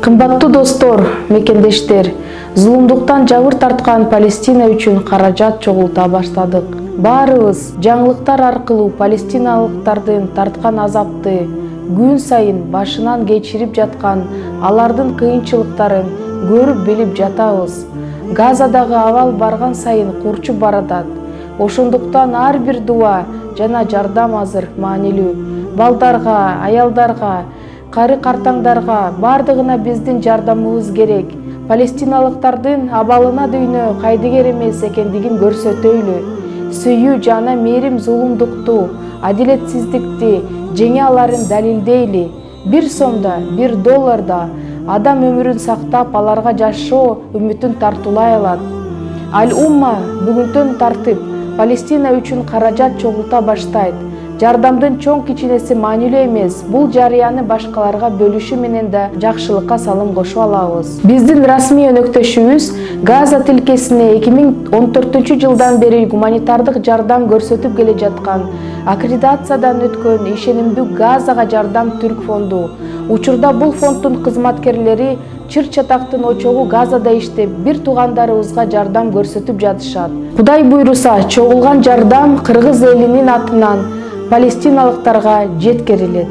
Кымбаттуу достор, мекендештер, зулумдуктан жабыр тарткан Палестина үчүн каражат чогулта баштадык. Баарыбыз жаңылыктар аркылуу палестиналыктардын тарткан азапты, күн сайын башынан кечирип жаткан алардын кыйынчылыктарын көрүп билип жатабыз. Газадагы абал барган сайын курчуп баратат. Ошондуктан ар бир дуа жана жардам азыр маанилүү. Балдарга, аялдарга, кары картаңдарга бардыгына биздин жардамыбыз керек. Палестиналыктардын абалына дүйнө кайдыгер эмес экендигин көрсөтөйлү. Сүйүү жана мээрим зулумдукту, адилетсиздикти жеңе аларын далилдейли. 1 сомдо, 1 долларда адам өмүрүн сактап, аларга жашоо үмүтүн тартуулай алат. Аль-Умма бүгүнтөн тартып Палестина үчүн каражат чогулта баштайт. Жардамдын чоң кичинеси маанилүү эмес. Бул жарыяны башкаларга бөлүшү менен да жакшылыкка салым кошо алабыз. Биздин расмий өнөктөшүбүз Газа тилкесине 2014-жылдан бери гуманитардык жардам көрсөтүп келе жаткан, аккредитациядан өткөн ишенимдүү Газага жардам Түрк фонду. Учурда бул фонддун кызматкерлери чыр-чатактын очогу Газада иштеп, бир туугандарыбызга жардам көрсөтүп жатышат. Кудай буйруса, чогулган жардам кыргыз элинин атынан палестиналыктарга жеткирилет.